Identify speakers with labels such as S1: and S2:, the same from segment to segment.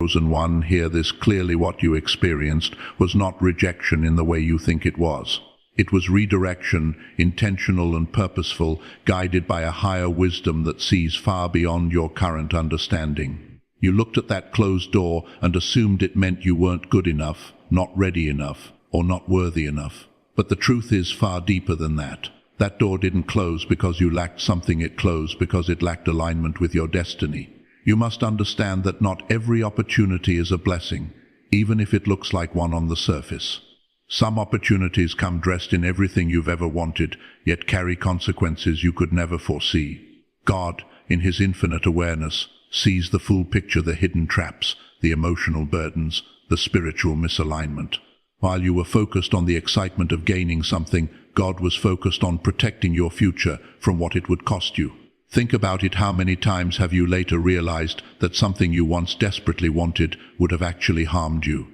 S1: Chosen one, hear this clearly. What you experienced was not rejection in the way you think it was. It was redirection, intentional and purposeful, guided by a higher wisdom that sees far beyond your current understanding. You looked at that closed door and assumed it meant you weren't good enough, not ready enough, or not worthy enough. But the truth is far deeper than that. That door didn't close because you lacked something, it closed because it lacked alignment with your destiny. You must understand that not every opportunity is a blessing, even if it looks like one on the surface. Some opportunities come dressed in everything you've ever wanted, yet carry consequences you could never foresee. God, in his infinite awareness, sees the full picture, the hidden traps, the emotional burdens, the spiritual misalignment. While you were focused on the excitement of gaining something, God was focused on protecting your future from what it would cost you. Think about it. How many times have you later realized that something you once desperately wanted would have actually harmed you?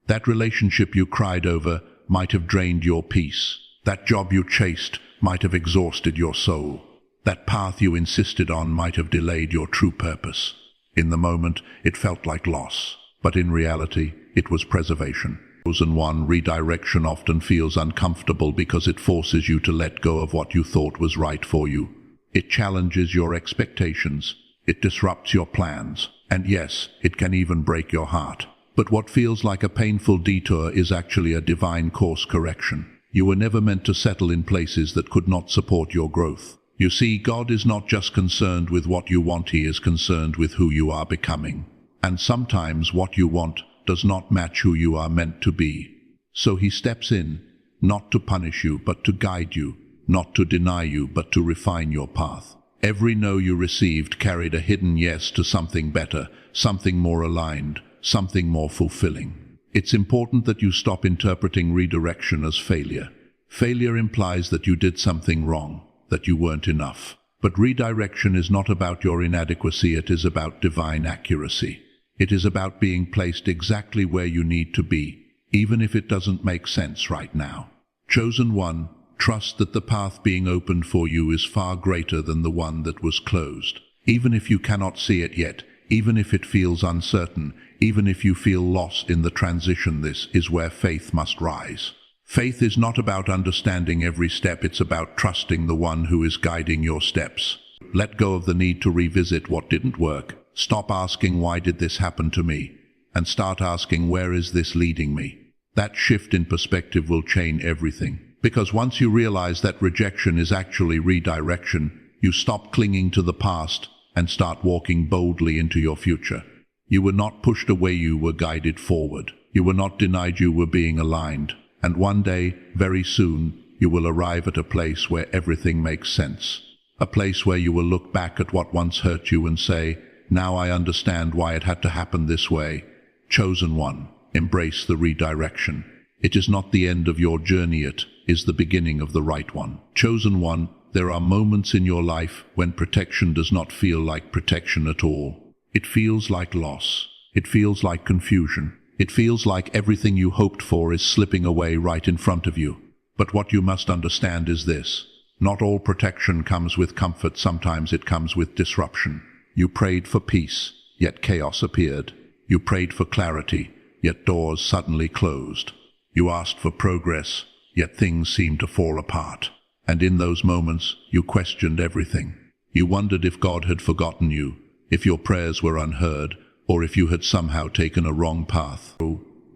S1: That relationship you cried over might have drained your peace. That job you chased might have exhausted your soul. That path you insisted on might have delayed your true purpose. In the moment, it felt like loss, but in reality, it was preservation. Chosen one, redirection often feels uncomfortable because it forces you to let go of what you thought was right for you. It challenges your expectations, it disrupts your plans, and yes, it can even break your heart. But what feels like a painful detour is actually a divine course correction. You were never meant to settle in places that could not support your growth. You see, God is not just concerned with what you want, he is concerned with who you are becoming. And sometimes what you want does not match who you are meant to be. So he steps in, not to punish you, but to guide you, not to deny you, but to refine your path. Every no you received carried a hidden yes to something better, something more aligned, something more fulfilling. It's important that you stop interpreting redirection as failure. Failure implies that you did something wrong, that you weren't enough. But redirection is not about your inadequacy, it is about divine accuracy. It is about being placed exactly where you need to be, even if it doesn't make sense right now. Chosen one, trust that the path being opened for you is far greater than the one that was closed. Even if you cannot see it yet, even if it feels uncertain, even if you feel lost in the transition, this is where faith must rise. Faith is not about understanding every step, it's about trusting the one who is guiding your steps. Let go of the need to revisit what didn't work. Stop asking, why did this happen to me? And start asking, where is this leading me? That shift in perspective will change everything. Because once you realize that rejection is actually redirection, you stop clinging to the past and start walking boldly into your future. You were not pushed away, you were guided forward. You were not denied, you were being aligned. And one day, very soon, you will arrive at a place where everything makes sense. A place where you will look back at what once hurt you and say, now I understand why it had to happen this way. Chosen one, embrace the redirection. It is not the end of your journey, it is the beginning of the right one. Chosen one, there are moments in your life when protection does not feel like protection at all. It feels like loss. It feels like confusion. It feels like everything you hoped for is slipping away right in front of you. But what you must understand is this. Not all protection comes with comfort, sometimes it comes with disruption. You prayed for peace, yet chaos appeared. You prayed for clarity, yet doors suddenly closed. You asked for progress, yet things seemed to fall apart. And in those moments, you questioned everything. You wondered if God had forgotten you, if your prayers were unheard, or if you had somehow taken a wrong path.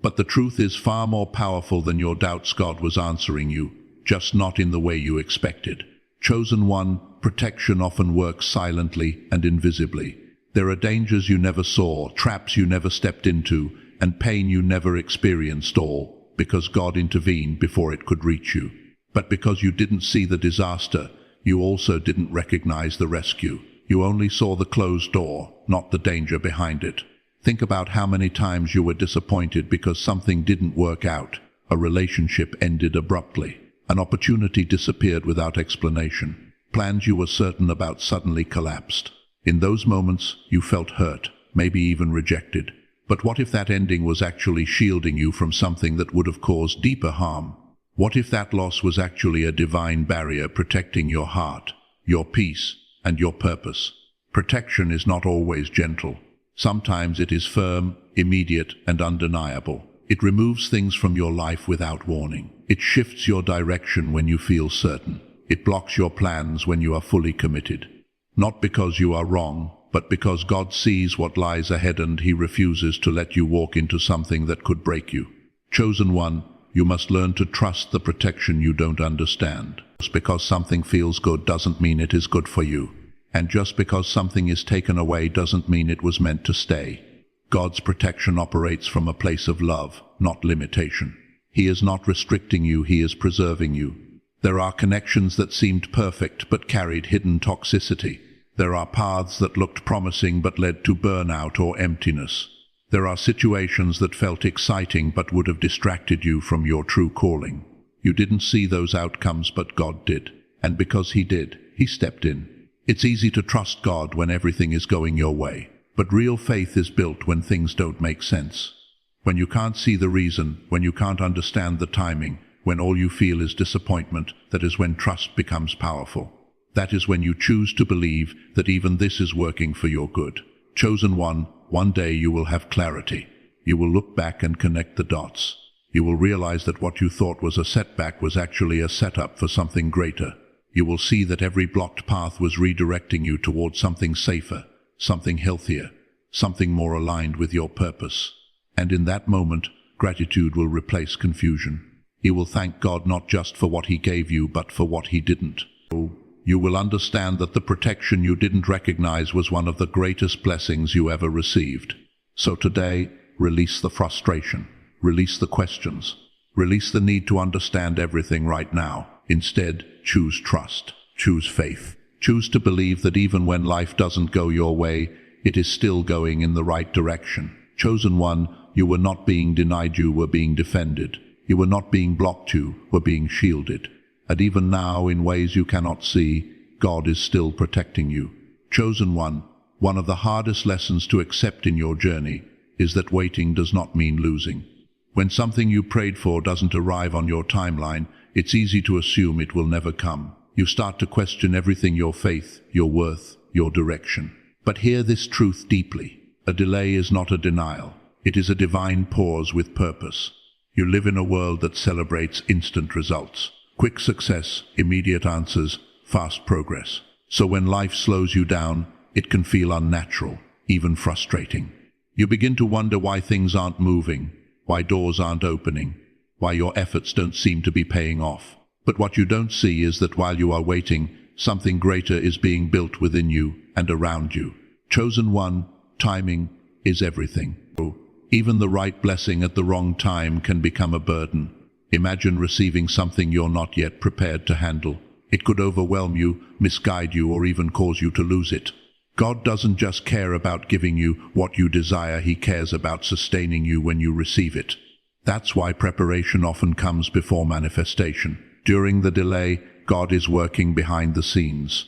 S1: But the truth is far more powerful than your doubts. God was answering you, just not in the way you expected. Chosen one, protection often works silently and invisibly. There are dangers you never saw, traps you never stepped into, and pain you never experienced, all because God intervened before it could reach you. But because you didn't see the disaster, you also didn't recognize the rescue. You only saw the closed door, not the danger behind it. Think about how many times you were disappointed because something didn't work out. A relationship ended abruptly. An opportunity disappeared without explanation. Plans you were certain about suddenly collapsed. In those moments, you felt hurt, maybe even rejected. But what if that ending was actually shielding you from something that would have caused deeper harm? What if that loss was actually a divine barrier protecting your heart, your peace, and your purpose? Protection is not always gentle. Sometimes it is firm, immediate, and undeniable. It removes things from your life without warning. It shifts your direction when you feel certain. It blocks your plans when you are fully committed. Not because you are wrong, but because God sees what lies ahead and He refuses to let you walk into something that could break you. Chosen one, you must learn to trust the protection you don't understand. Just because something feels good doesn't mean it is good for you. And just because something is taken away doesn't mean it was meant to stay. God's protection operates from a place of love, not limitation. He is not restricting you, He is preserving you. There are connections that seemed perfect but carried hidden toxicity. There are paths that looked promising but led to burnout or emptiness. There are situations that felt exciting but would have distracted you from your true calling. You didn't see those outcomes, but God did. And because He did, He stepped in. It's easy to trust God when everything is going your way. But real faith is built when things don't make sense. When you can't see the reason, when you can't understand the timing, when all you feel is disappointment, that is when trust becomes powerful. That is when you choose to believe that even this is working for your good. Chosen one day you will have clarity. You will look back and connect the dots. You will realize that what you thought was a setback was actually a setup for something greater. You will see that every blocked path was redirecting you towards something safer, something healthier, something more aligned with your purpose. And in that moment, gratitude will replace confusion. You will thank God not just for what He gave you, but for what He didn't. You will understand that the protection you didn't recognize was one of the greatest blessings you ever received. So today, release the frustration. Release the questions. Release the need to understand everything right now. Instead, choose trust. Choose faith. Choose to believe that even when life doesn't go your way, it is still going in the right direction. Chosen one, you were not being denied, you were being defended. You were not being blocked, you were being shielded. And even now, in ways you cannot see, God is still protecting you. Chosen one of the hardest lessons to accept in your journey is that waiting does not mean losing. When something you prayed for doesn't arrive on your timeline, it's easy to assume it will never come. You start to question everything: your faith, your worth, your direction. But hear this truth deeply. A delay is not a denial. It is a divine pause with purpose. You live in a world that celebrates instant results. Quick success, immediate answers, fast progress. So when life slows you down, it can feel unnatural, even frustrating. You begin to wonder why things aren't moving, why doors aren't opening, why your efforts don't seem to be paying off. But what you don't see is that while you are waiting, something greater is being built within you and around you. Chosen one, timing is everything. Even the right blessing at the wrong time can become a burden. Imagine receiving something you're not yet prepared to handle. It could overwhelm you, misguide you, or even cause you to lose it. God doesn't just care about giving you what you desire, He cares about sustaining you when you receive it. That's why preparation often comes before manifestation. During the delay, God is working behind the scenes.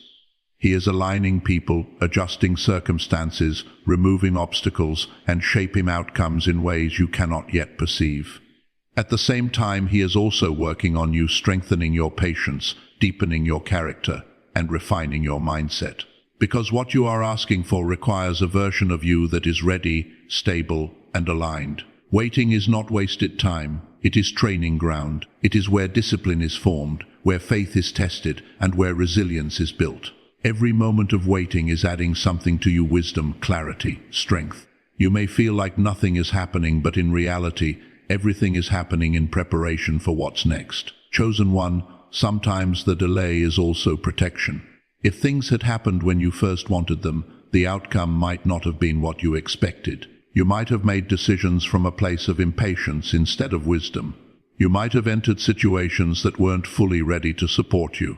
S1: He is aligning people, adjusting circumstances, removing obstacles, and shaping outcomes in ways you cannot yet perceive. At the same time, He is also working on you, strengthening your patience, deepening your character, and refining your mindset. Because what you are asking for requires a version of you that is ready, stable, and aligned. Waiting is not wasted time. It is training ground. It is where discipline is formed, where faith is tested, and where resilience is built. Every moment of waiting is adding something to you: wisdom, clarity, strength. You may feel like nothing is happening, but in reality, everything is happening in preparation for what's next. Chosen one, sometimes the delay is also protection. If things had happened when you first wanted them, the outcome might not have been what you expected. You might have made decisions from a place of impatience instead of wisdom. You might have entered situations that weren't fully ready to support you.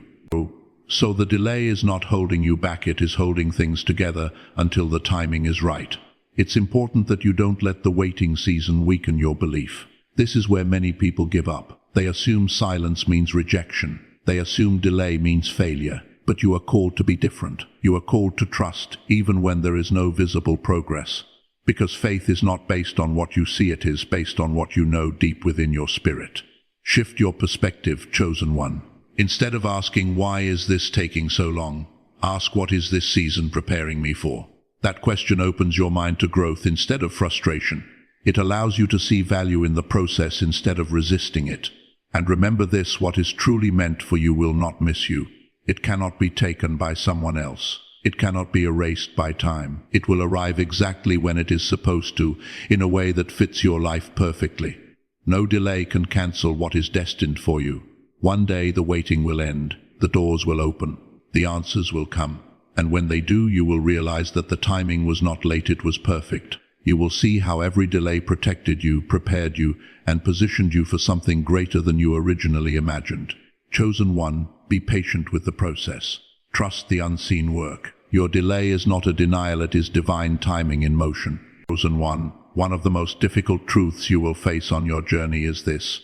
S1: So the delay is not holding you back, it is holding things together until the timing is right. It's important that you don't let the waiting season weaken your belief. This is where many people give up. They assume silence means rejection. They assume delay means failure. But you are called to be different. You are called to trust, even when there is no visible progress. Because faith is not based on what you see, it is based on what you know deep within your spirit. Shift your perspective, chosen one. Instead of asking, why is this taking so long? Ask, what is this season preparing me for? That question opens your mind to growth instead of frustration. It allows you to see value in the process instead of resisting it. And remember this, what is truly meant for you will not miss you. It cannot be taken by someone else. It cannot be erased by time. It will arrive exactly when it is supposed to, in a way that fits your life perfectly. No delay can cancel what is destined for you. One day the waiting will end, the doors will open, the answers will come. And when they do, you will realize that the timing was not late, it was perfect. You will see how every delay protected you, prepared you, and positioned you for something greater than you originally imagined. Chosen one, be patient with the process. Trust the unseen work. Your delay is not a denial, it is divine timing in motion. Chosen one of the most difficult truths you will face on your journey is this.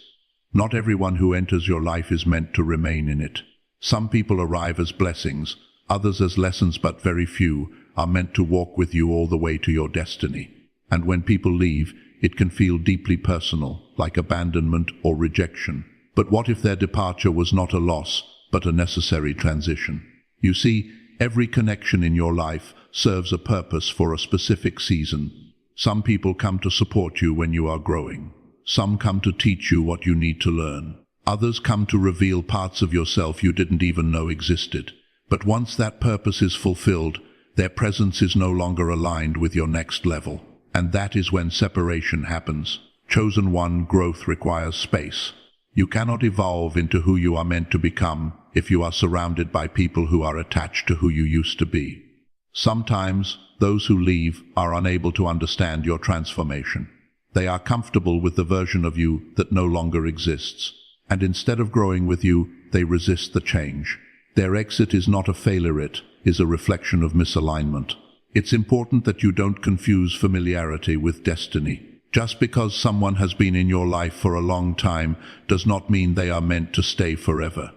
S1: Not everyone who enters your life is meant to remain in it. Some people arrive as blessings, others as lessons, but very few are meant to walk with you all the way to your destiny. And when people leave, it can feel deeply personal, like abandonment or rejection. But what if their departure was not a loss, but a necessary transition? You see, every connection in your life serves a purpose for a specific season. Some people come to support you when you are growing. Some come to teach you what you need to learn. Others come to reveal parts of yourself you didn't even know existed. But once that purpose is fulfilled, their presence is no longer aligned with your next level. And that is when separation happens. Chosen one, growth requires space. You cannot evolve into who you are meant to become if you are surrounded by people who are attached to who you used to be. Sometimes, those who leave are unable to understand your transformation. They are comfortable with the version of you that no longer exists. And instead of growing with you, they resist the change. Their exit is not a failure, it is a reflection of misalignment. It's important that you don't confuse familiarity with destiny. Just because someone has been in your life for a long time does not mean they are meant to stay forever.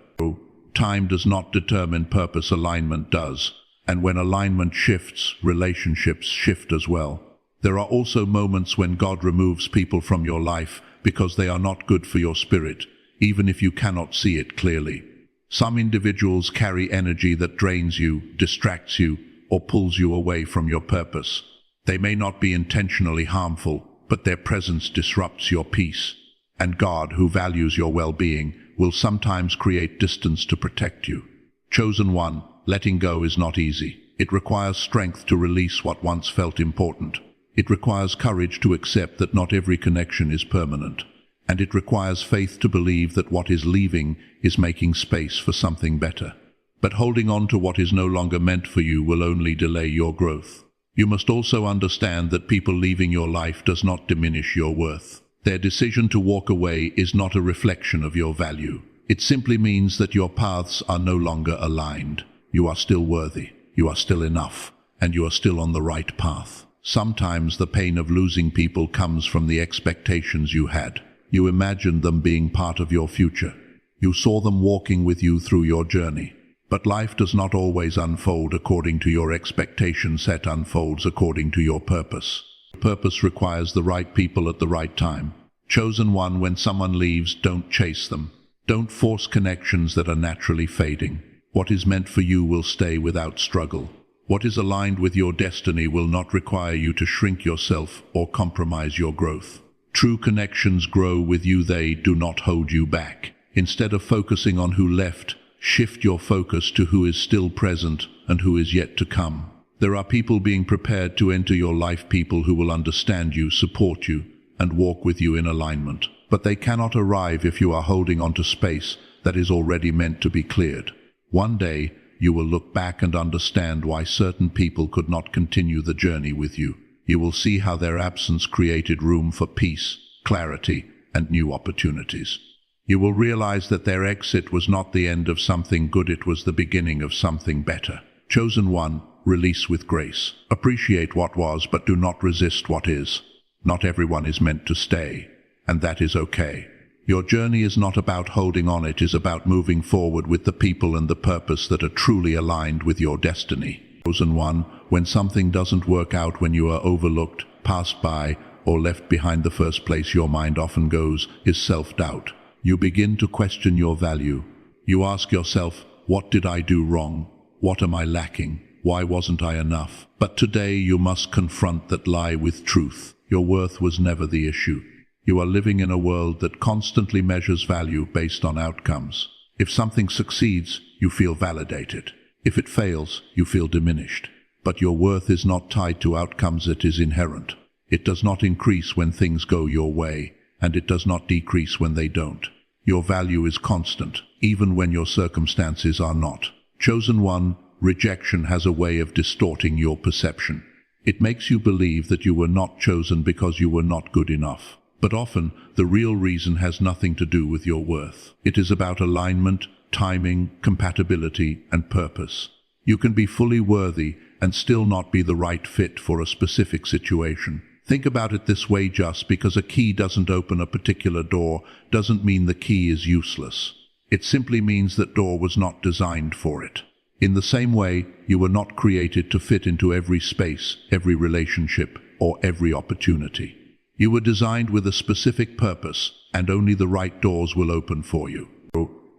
S1: Time does not determine purpose, alignment does. And when alignment shifts, relationships shift as well. There are also moments when God removes people from your life because they are not good for your spirit, even if you cannot see it clearly. Some individuals carry energy that drains you, distracts you, or pulls you away from your purpose. They may not be intentionally harmful, but their presence disrupts your peace. And God, who values your well-being, will sometimes create distance to protect you. Chosen one, letting go is not easy. It requires strength to release what once felt important. It requires courage to accept that not every connection is permanent. And it requires faith to believe that what is leaving is making space for something better. But holding on to what is no longer meant for you will only delay your growth. You must also understand that people leaving your life does not diminish your worth. Their decision to walk away is not a reflection of your value. It simply means that your paths are no longer aligned. You are still worthy, you are still enough, and you are still on the right path. Sometimes the pain of losing people comes from the expectations you had. You imagined them being part of your future. You saw them walking with you through your journey. But life does not always unfold according to your expectations. It unfolds according to your purpose. Purpose requires the right people at the right time. Chosen one, when someone leaves, don't chase them. Don't force connections that are naturally fading. What is meant for you will stay without struggle. What is aligned with your destiny will not require you to shrink yourself or compromise your growth. True connections grow with you, they do not hold you back. Instead of focusing on who left, shift your focus to who is still present and who is yet to come. There are people being prepared to enter your life, people who will understand you, support you, and walk with you in alignment. But they cannot arrive if you are holding on to space that is already meant to be cleared. One day, you will look back and understand why certain people could not continue the journey with you. You will see how their absence created room for peace, clarity, and new opportunities. You will realize that their exit was not the end of something good, it was the beginning of something better. Chosen one, release with grace. Appreciate what was, but do not resist what is. Not everyone is meant to stay, and that is okay. Your journey is not about holding on, it is about moving forward with the people and the purpose that are truly aligned with your destiny. Chosen one, when something doesn't work out, when you are overlooked, passed by, or left behind, the first place your mind often goes is self-doubt. You begin to question your value. You ask yourself, what did I do wrong? What am I lacking? why wasn't I enough? But today you must confront that lie with truth. Your worth was never the issue. You are living in a world that constantly measures value based on outcomes. If something succeeds, you feel validated. If it fails, you feel diminished. But your worth is not tied to outcomes, it is inherent. It does not increase when things go your way, and it does not decrease when they don't. Your value is constant, even when your circumstances are not. Chosen one, rejection has a way of distorting your perception. It makes you believe that you were not chosen because you were not good enough. But often, the real reason has nothing to do with your worth. It is about alignment, timing, compatibility, and purpose. You can be fully worthy and still not be the right fit for a specific situation. Think about it this way: just because a key doesn't open a particular door doesn't mean the key is useless. It simply means that door was not designed for it. In the same way, you were not created to fit into every space, every relationship, or every opportunity. You were designed with a specific purpose, and only the right doors will open for you.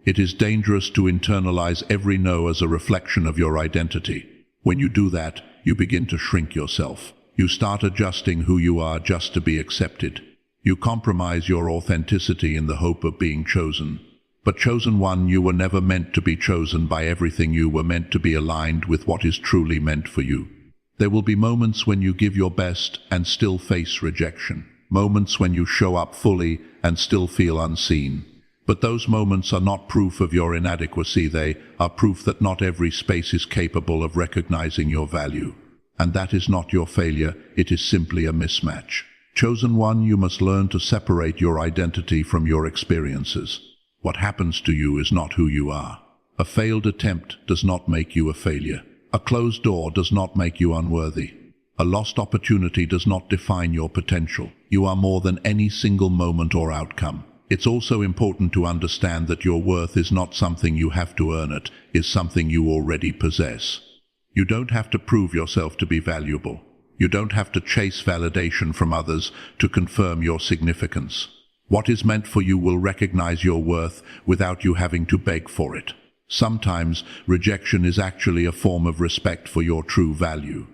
S1: It is dangerous to internalize every no as a reflection of your identity. When you do that, you begin to shrink yourself. You start adjusting who you are just to be accepted. You compromise your authenticity in the hope of being chosen. But chosen one, you were never meant to be chosen by everything. You were meant to be aligned with what is truly meant for you. There will be moments when you give your best and still face rejection. Moments when you show up fully and still feel unseen. But those moments are not proof of your inadequacy. They are proof that not every space is capable of recognizing your value. And that is not your failure, it is simply a mismatch. Chosen one, you must learn to separate your identity from your experiences. What happens to you is not who you are. A failed attempt does not make you a failure. A closed door does not make you unworthy. A lost opportunity does not define your potential. You are more than any single moment or outcome. It's also important to understand that your worth is not something you have to earn, it is something you already possess. You don't have to prove yourself to be valuable. You don't have to chase validation from others to confirm your significance. What is meant for you will recognize your worth without you having to beg for it. Sometimes rejection is actually a form of respect for your true value.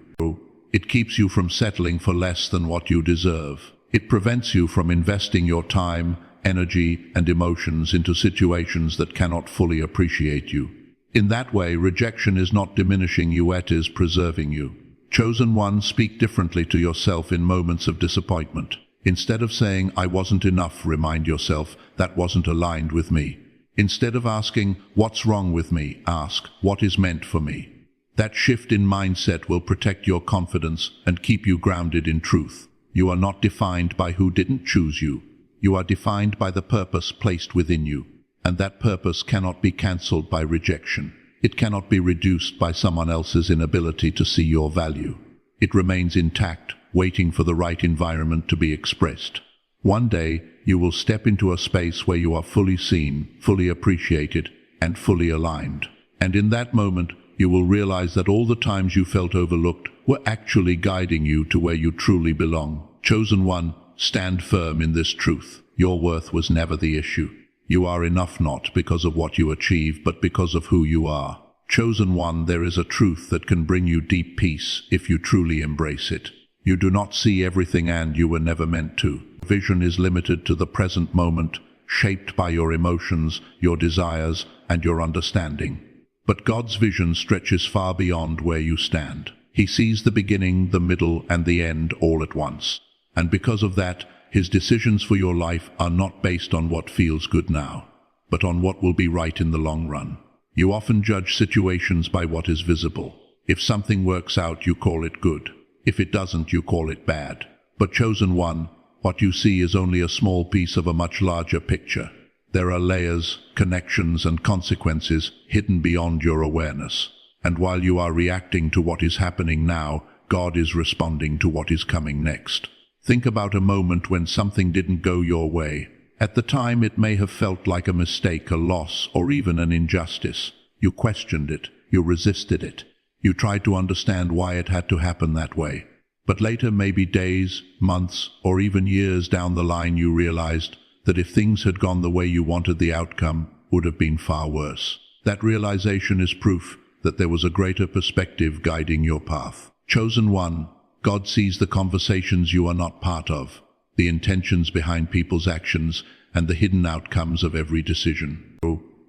S1: It keeps you from settling for less than what you deserve. It prevents you from investing your time, energy, and emotions into situations that cannot fully appreciate you. In that way, rejection is not diminishing you, it is preserving you. Chosen one, speak differently to yourself in moments of disappointment. Instead of saying, "I wasn't enough," remind yourself, "That wasn't aligned with me." Instead of asking, "What's wrong with me?" ask, "What is meant for me?" That shift in mindset will protect your confidence and keep you grounded in truth. You are not defined by who didn't choose you. You are defined by the purpose placed within you. And that purpose cannot be cancelled by rejection. It cannot be reduced by someone else's inability to see your value. It remains intact, waiting for the right environment to be expressed. One day, you will step into a space where you are fully seen, fully appreciated, and fully aligned. And in that moment, you will realize that all the times you felt overlooked were actually guiding you to where you truly belong. Chosen one, stand firm in this truth. Your worth was never the issue. You are enough not because of what you achieve, but because of who you are. Chosen one, there is a truth that can bring you deep peace if you truly embrace it. You do not see everything, and you were never meant to. Vision is limited to the present moment, shaped by your emotions, your desires, and your understanding. But God's vision stretches far beyond where you stand. He sees the beginning, the middle, and the end all at once. And because of that, His decisions for your life are not based on what feels good now, but on what will be right in the long run. You often judge situations by what is visible. If something works out, you call it good. If it doesn't, you call it bad. But chosen one, what you see is only a small piece of a much larger picture. There are layers, connections, and consequences hidden beyond your awareness. And while you are reacting to what is happening now, God is responding to what is coming next. Think about a moment when something didn't go your way. At the time, it may have felt like a mistake, a loss, or even an injustice. You questioned it. You resisted it. You tried to understand why it had to happen that way. But later, maybe days, months, or even years down the line, you realized that if things had gone the way you wanted, the outcome would have been far worse. That realization is proof that there was a greater perspective guiding your path. Chosen one, God sees the conversations you are not part of, the intentions behind people's actions, and the hidden outcomes of every decision.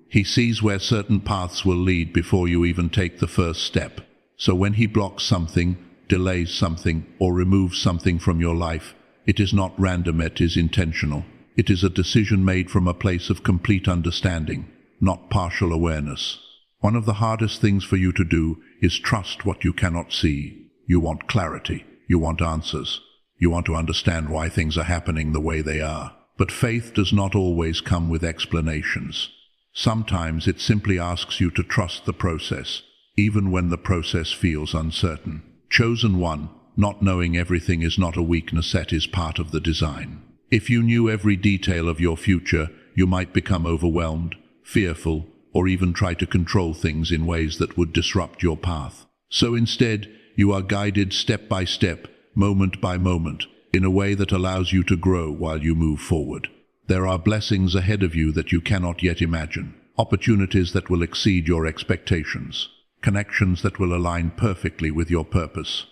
S1: He sees where certain paths will lead before you even take the first step. So when he blocks something, delays something, or removes something from your life, it is not random, it is intentional. It is a decision made from a place of complete understanding, not partial awareness. One of the hardest things for you to do is trust what you cannot see. You want clarity. You want answers. You want to understand why things are happening the way they are. But faith does not always come with explanations. Sometimes it simply asks you to trust the process, even when the process feels uncertain. Chosen one, not knowing everything is not a weakness, that is part of the design. If you knew every detail of your future, you might become overwhelmed, fearful, or even try to control things in ways that would disrupt your path. So instead, you are guided step by step, moment by moment, in a way that allows you to grow while you move forward. There are blessings ahead of you that you cannot yet imagine, opportunities that will exceed your expectations, connections that will align perfectly with your purpose.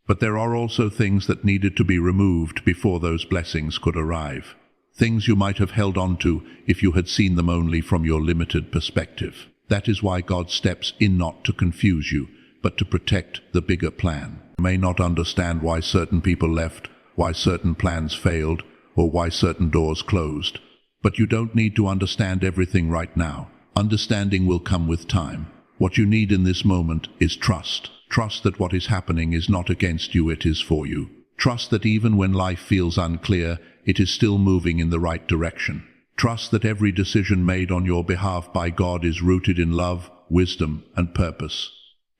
S1: But there are also things that needed to be removed before those blessings could arrive. Things you might have held on to if you had seen them only from your limited perspective. That is why God steps in, not to confuse you, but to protect the bigger plan. You may not understand why certain people left, why certain plans failed, or why certain doors closed. But you don't need to understand everything right now. Understanding will come with time. What you need in this moment is trust. Trust that what is happening is not against you, it is for you. Trust that even when life feels unclear, it is still moving in the right direction. Trust that every decision made on your behalf by God is rooted in love, wisdom, and purpose.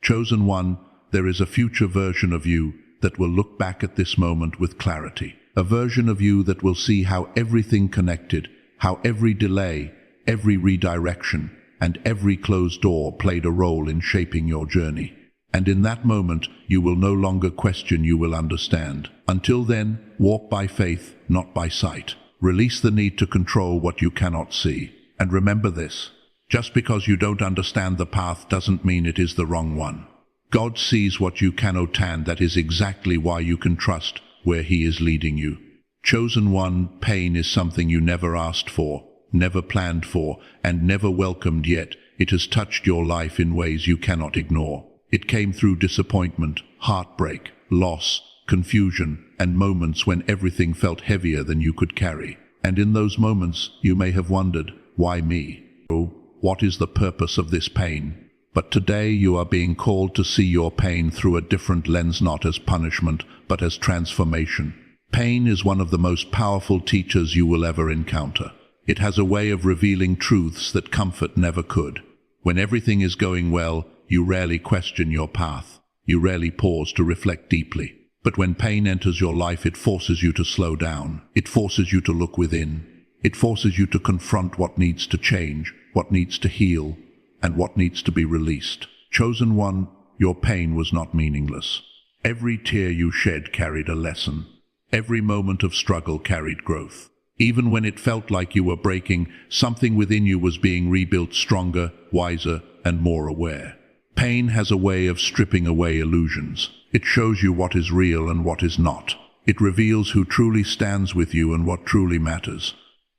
S1: Chosen one, there is a future version of you that will look back at this moment with clarity. A version of you that will see how everything connected, how every delay, every redirection, and every closed door played a role in shaping your journey. And in that moment, you will no longer question, you will understand. Until then, walk by faith, not by sight. Release the need to control what you cannot see. And remember this, just because you don't understand the path doesn't mean it is the wrong one. God sees what you cannot, and that is exactly why you can trust where He is leading you. Chosen one, pain is something you never asked for, never planned for, and never welcomed, yet it has touched your life in ways you cannot ignore. It came through disappointment, heartbreak, loss, confusion, and moments when everything felt heavier than you could carry. And in those moments, you may have wondered, why me? Oh, what is the purpose of this pain? But today you are being called to see your pain through a different lens, not as punishment, but as transformation. Pain is one of the most powerful teachers you will ever encounter. It has a way of revealing truths that comfort never could. When everything is going well, you rarely question your path. You rarely pause to reflect deeply. But when pain enters your life, it forces you to slow down. It forces you to look within. It forces you to confront what needs to change, what needs to heal, and what needs to be released. Chosen one, your pain was not meaningless. Every tear you shed carried a lesson. Every moment of struggle carried growth. Even when it felt like you were breaking, something within you was being rebuilt stronger, wiser, and more aware. Pain has a way of stripping away illusions. It shows you what is real and what is not. It reveals who truly stands with you and what truly matters.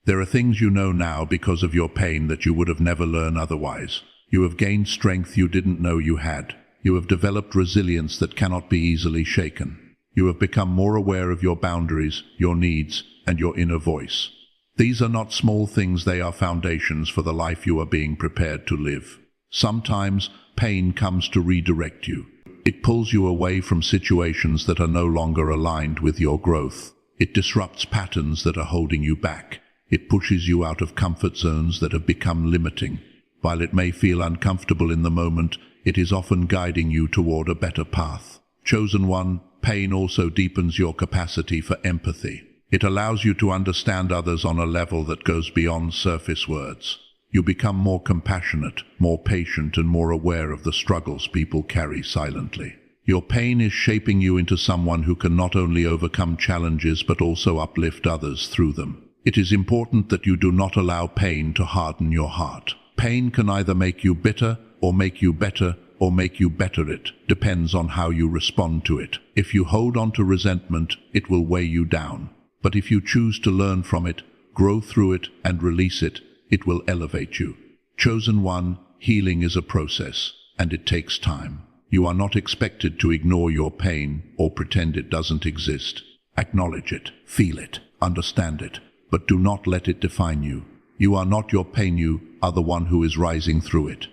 S1: There are things you know now because of your pain that you would have never learned otherwise. You have gained strength you didn't know you had. You have developed resilience that cannot be easily shaken. You have become more aware of your boundaries, your needs, and your inner voice. These are not small things, they are foundations for the life you are being prepared to live. Sometimes pain comes to redirect you. It pulls you away from situations that are no longer aligned with your growth. It disrupts patterns that are holding you back. It pushes you out of comfort zones that have become limiting. While it may feel uncomfortable in the moment, it is often guiding you toward a better path. Chosen one, pain also deepens your capacity for empathy. It allows you to understand others on a level that goes beyond surface words. You become more compassionate, more patient, and more aware of the struggles people carry silently. Your pain is shaping you into someone who can not only overcome challenges but also uplift others through them. It is important that you do not allow pain to harden your heart. Pain can either make you bitter or make you better, or make you better it depends on how you respond to it. If you hold on to resentment, it will weigh you down. But if you choose to learn from it, grow through it, and release it, it will elevate you. Chosen one, healing is a process, and it takes time. You are not expected to ignore your pain or pretend it doesn't exist. Acknowledge it, feel it, understand it, but do not let it define you. You are not your pain, you are the one who is rising through it.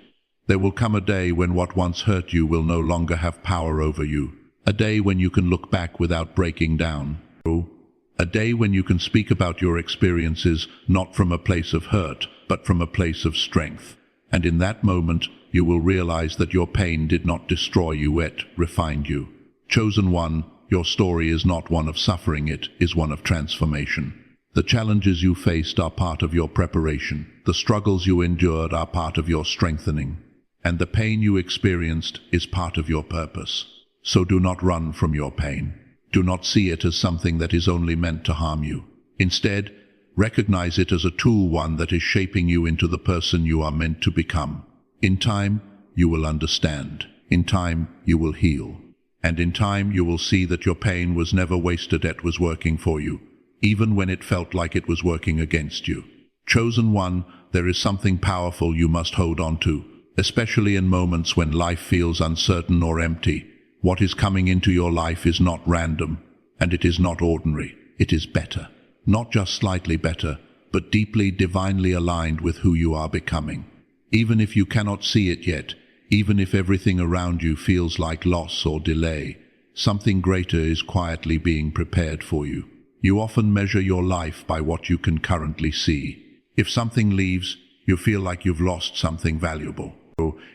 S1: There will come a day when what once hurt you will no longer have power over you. A day when you can look back without breaking down. A day when you can speak about your experiences not from a place of hurt, but from a place of strength. And in that moment, you will realize that your pain did not destroy you, it refined you. Chosen one, your story is not one of suffering, it is one of transformation. The challenges you faced are part of your preparation. The struggles you endured are part of your strengthening. And the pain you experienced is part of your purpose. So do not run from your pain. Do not see it as something that is only meant to harm you. Instead, recognize it as a tool, one that is shaping you into the person you are meant to become. In time, you will understand. In time, you will heal. And in time, you will see that your pain was never wasted, it was working for you, even when it felt like it was working against you. Chosen one, there is something powerful you must hold on to, especially in moments when life feels uncertain or empty. What is coming into your life is not random, and it is not ordinary. It is better. Not just slightly better, but deeply, divinely aligned with who you are becoming. Even if you cannot see it yet, even if everything around you feels like loss or delay, something greater is quietly being prepared for you. You often measure your life by what you can currently see. If something leaves, you feel like you've lost something valuable.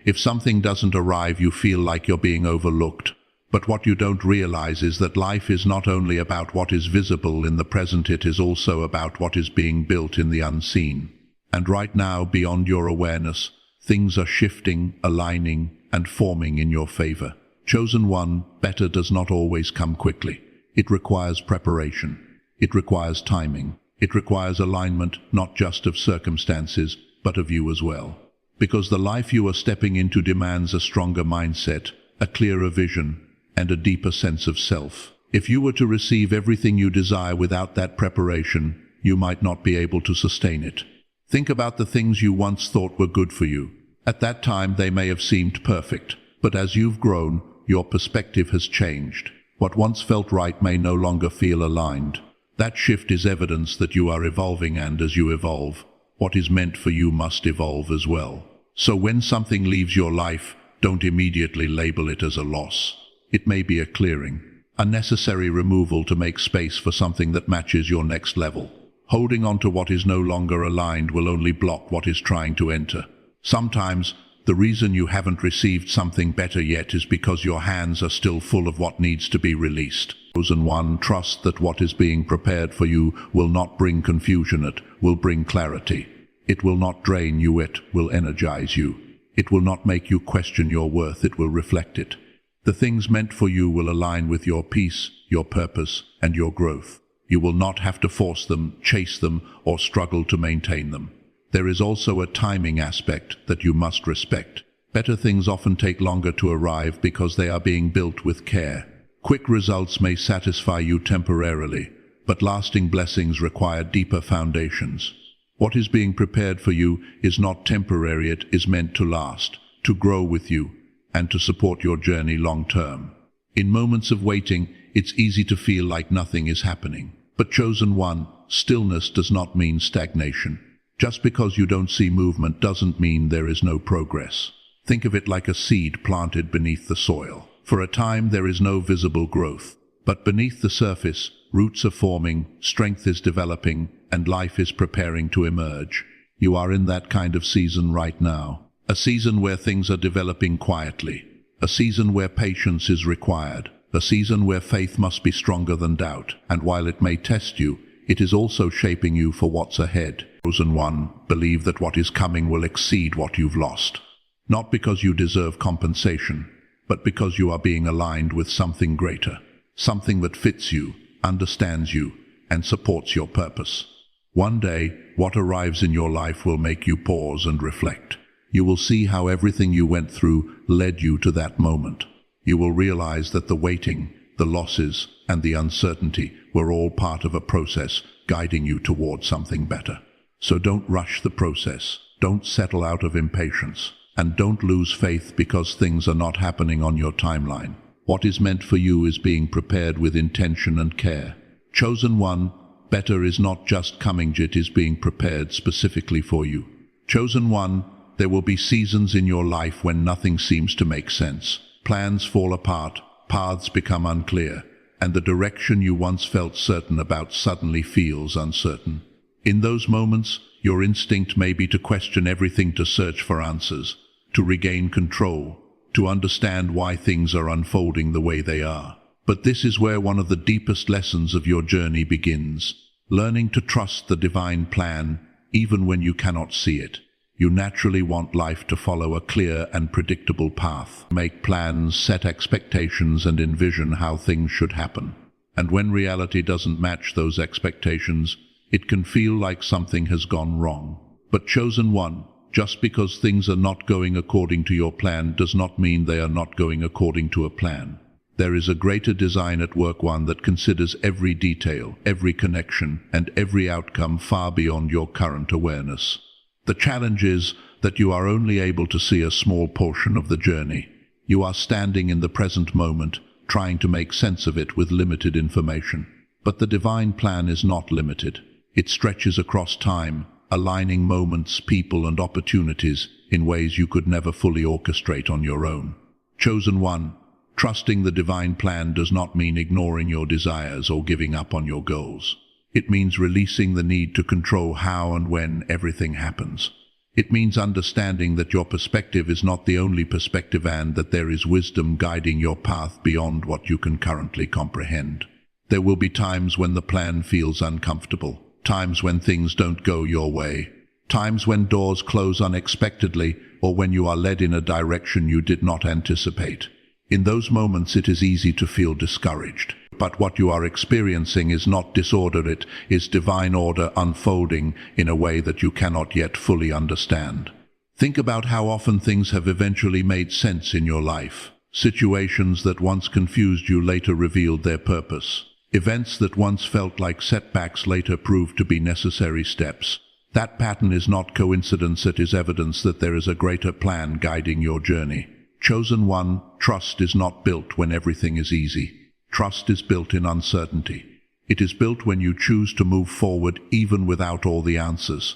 S1: If something doesn't arrive, you feel like you're being overlooked. But what you don't realize is that life is not only about what is visible in the present, it is also about what is being built in the unseen. And right now, beyond your awareness, things are shifting, aligning, and forming in your favor. Chosen one, better does not always come quickly. It requires preparation. It requires timing. It requires alignment, not just of circumstances, but of you as well. Because the life you are stepping into demands a stronger mindset, a clearer vision, and a deeper sense of self. If you were to receive everything you desire without that preparation, you might not be able to sustain it. Think about the things you once thought were good for you. At that time, they may have seemed perfect, but as you've grown, your perspective has changed. What once felt right may no longer feel aligned. That shift is evidence that you are evolving, and as you evolve, what is meant for you must evolve as well. So when something leaves your life, don't immediately label it as a loss. It may be a clearing, a necessary removal to make space for something that matches your next level. Holding on to what is no longer aligned will only block what is trying to enter. Sometimes, the reason you haven't received something better yet is because your hands are still full of what needs to be released. Chosen one, trust that what is being prepared for you will not bring confusion, it will bring clarity. It will not drain you, it will energize you. It will not make you question your worth, it will reflect it. The things meant for you will align with your peace, your purpose, and your growth. You will not have to force them, chase them, or struggle to maintain them. There is also a timing aspect that you must respect. Better things often take longer to arrive because they are being built with care. Quick results may satisfy you temporarily, but lasting blessings require deeper foundations. What is being prepared for you is not temporary, it is meant to last, to grow with you, and to support your journey long term. In moments of waiting, it's easy to feel like nothing is happening. But chosen one, stillness does not mean stagnation. Just because you don't see movement doesn't mean there is no progress. Think of it like a seed planted beneath the soil. For a time there is no visible growth, but beneath the surface, roots are forming, strength is developing, and life is preparing to emerge. You are in that kind of season right now. A season where things are developing quietly. A season where patience is required. A season where faith must be stronger than doubt. And while it may test you, it is also shaping you for what's ahead. Chosen one, believe that what is coming will exceed what you've lost. Not because you deserve compensation, but because you are being aligned with something greater. Something that fits you, understands you, and supports your purpose. One day, what arrives in your life will make you pause and reflect. You will see how everything you went through led you to that moment. You will realize that the waiting, the losses, and the uncertainty were all part of a process guiding you towards something better. So don't rush the process, don't settle out of impatience, and don't lose faith because things are not happening on your timeline. What is meant for you is being prepared with intention and care. Chosen one, better is not just coming, it is being prepared specifically for you. Chosen one, there will be seasons in your life when nothing seems to make sense. Plans fall apart, paths become unclear, and the direction you once felt certain about suddenly feels uncertain. In those moments, your instinct may be to question everything, to search for answers, to regain control, to understand why things are unfolding the way they are. But this is where one of the deepest lessons of your journey begins, learning to trust the divine plan even when you cannot see it. You naturally want life to follow a clear and predictable path. Make plans, set expectations, and envision how things should happen. And when reality doesn't match those expectations, it can feel like something has gone wrong. But chosen one, just because things are not going according to your plan does not mean they are not going according to a plan. There is a greater design at work, one that considers every detail, every connection, and every outcome far beyond your current awareness. The challenge is that you are only able to see a small portion of the journey. You are standing in the present moment, trying to make sense of it with limited information. But the divine plan is not limited. It stretches across time, aligning moments, people, and opportunities in ways you could never fully orchestrate on your own. Chosen one, trusting the divine plan does not mean ignoring your desires or giving up on your goals. It means releasing the need to control how and when everything happens. It means understanding that your perspective is not the only perspective and that there is wisdom guiding your path beyond what you can currently comprehend. There will be times when the plan feels uncomfortable, times when things don't go your way, times when doors close unexpectedly or when you are led in a direction you did not anticipate. In those moments it is easy to feel discouraged. But what you are experiencing is not disorder, it is divine order unfolding in a way that you cannot yet fully understand. Think about how often things have eventually made sense in your life. Situations that once confused you later revealed their purpose. Events that once felt like setbacks later proved to be necessary steps. That pattern is not coincidence, it is evidence that there is a greater plan guiding your journey. Chosen one, trust is not built when everything is easy. Trust is built in uncertainty. It is built when you choose to move forward even without all the answers.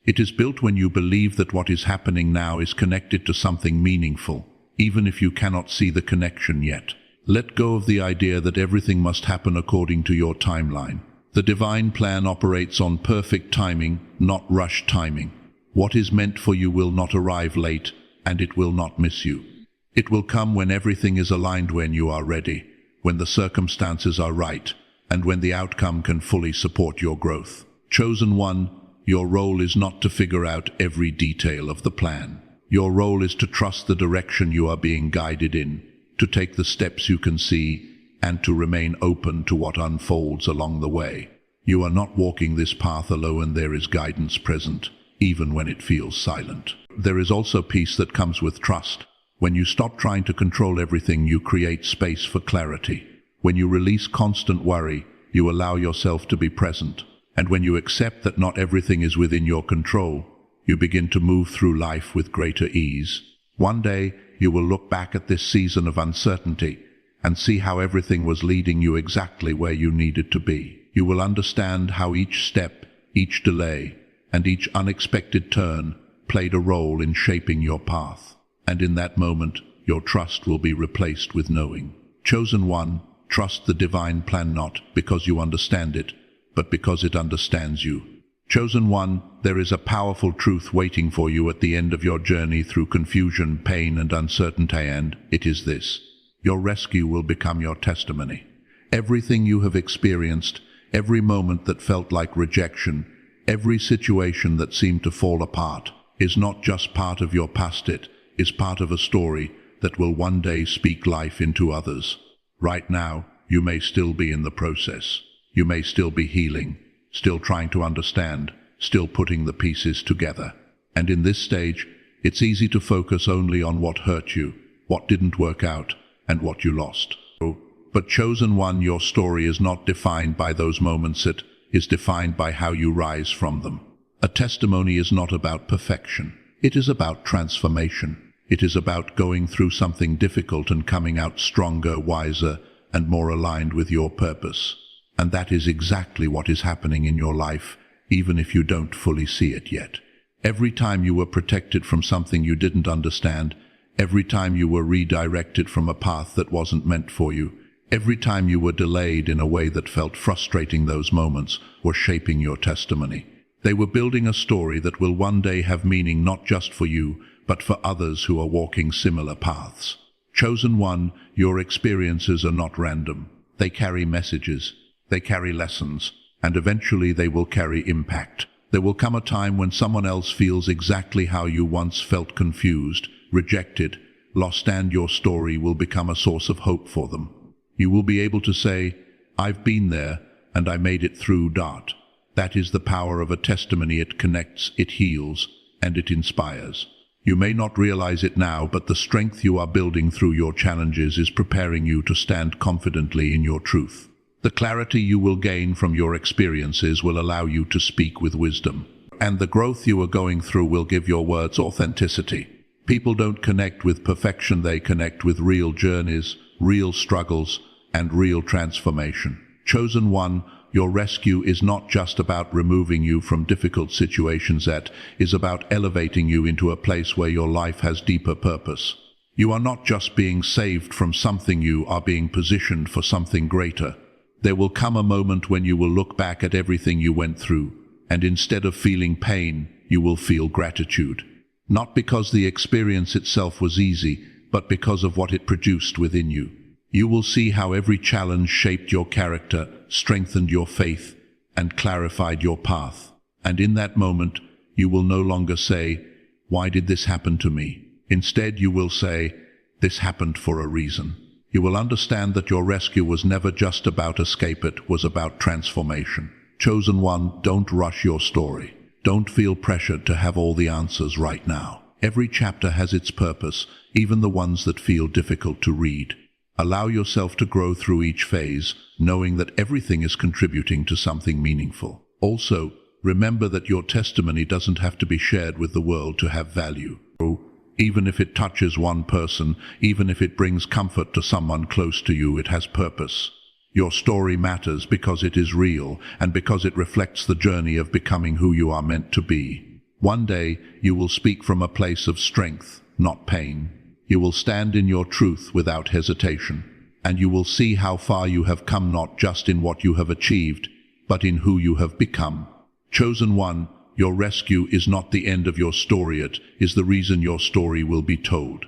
S1: It is built when you believe that what is happening now is connected to something meaningful, even if you cannot see the connection yet. Let go of the idea that everything must happen according to your timeline. The divine plan operates on perfect timing, not rushed timing. What is meant for you will not arrive late, and it will not miss you. It will come when everything is aligned, when you are ready, when the circumstances are right, and when the outcome can fully support your growth. Chosen one, your role is not to figure out every detail of the plan. Your role is to trust the direction you are being guided in, to take the steps you can see, and to remain open to what unfolds along the way. You are not walking this path alone, there is guidance present, even when it feels silent. There is also peace that comes with trust. When you stop trying to control everything, you create space for clarity. When you release constant worry, you allow yourself to be present. And when you accept that not everything is within your control, you begin to move through life with greater ease. One day, you will look back at this season of uncertainty and see how everything was leading you exactly where you needed to be. You will understand how each step, each delay, and each unexpected turn played a role in shaping your path. And in that moment, your trust will be replaced with knowing. Chosen one, trust the divine plan not because you understand it, but because it understands you. Chosen one, there is a powerful truth waiting for you at the end of your journey through confusion, pain, and uncertainty, and it is this: your rescue will become your testimony. Everything you have experienced, every moment that felt like rejection, every situation that seemed to fall apart, is not just part of your past, it is part of a story that will one day speak life into others. Right now, you may still be in the process. You may still be healing, still trying to understand, still putting the pieces together. And in this stage, It's easy to focus only on what hurt you, what didn't work out, and what you lost. But chosen one, your story is not defined by those moments, it is defined by how you rise from them. A testimony is not about perfection. It is about transformation. It is about going through something difficult and coming out stronger, wiser, and more aligned with your purpose. And that is exactly what is happening in your life, even if you don't fully see it yet. Every time you were protected from something you didn't understand, every time you were redirected from a path that wasn't meant for you, every time you were delayed in a way that felt frustrating, those moments were shaping your testimony. They were building a story that will one day have meaning not just for you, but for others who are walking similar paths. Chosen one, your experiences are not random. They carry messages, they carry lessons, and eventually they will carry impact. There will come a time when someone else feels exactly how you once felt, confused, rejected, lost, and your story will become a source of hope for them. You will be able to say, "I've been there, and I made it through." That is the power of a testimony. It connects, it heals, and it inspires. You may not realize it now, but the strength you are building through your challenges is preparing you to stand confidently in your truth. The clarity you will gain from your experiences will allow you to speak with wisdom. And the growth you are going through will give your words authenticity. People don't connect with perfection, they connect with real journeys, real struggles, and real transformation. Chosen one, your rescue is not just about removing you from difficult situations, it is about elevating you into a place where your life has deeper purpose. You are not just being saved from something, you are being positioned for something greater. There will come a moment when you will look back at everything you went through, and instead of feeling pain, you will feel gratitude. Not because the experience itself was easy, but because of what it produced within you. You will see how every challenge shaped your character, strengthened your faith, and clarified your path. And in that moment, you will no longer say, "Why did this happen to me?" Instead, you will say, "This happened for a reason." You will understand that your rescue was never just about escape, it was about transformation. Chosen one, don't rush your story. Don't feel pressured to have all the answers right now. Every chapter has its purpose, even the ones that feel difficult to read. Allow yourself to grow through each phase, knowing that everything is contributing to something meaningful. Also, remember that your testimony doesn't have to be shared with the world to have value. Even if it touches one person, even if it brings comfort to someone close to you, it has purpose. Your story matters because it is real and because it reflects the journey of becoming who you are meant to be. One day, you will speak from a place of strength, not pain. You will stand in your truth without hesitation, and you will see how far you have come, not just in what you have achieved, but in who you have become. Chosen one, your rescue is not the end of your story, it is the reason your story will be told.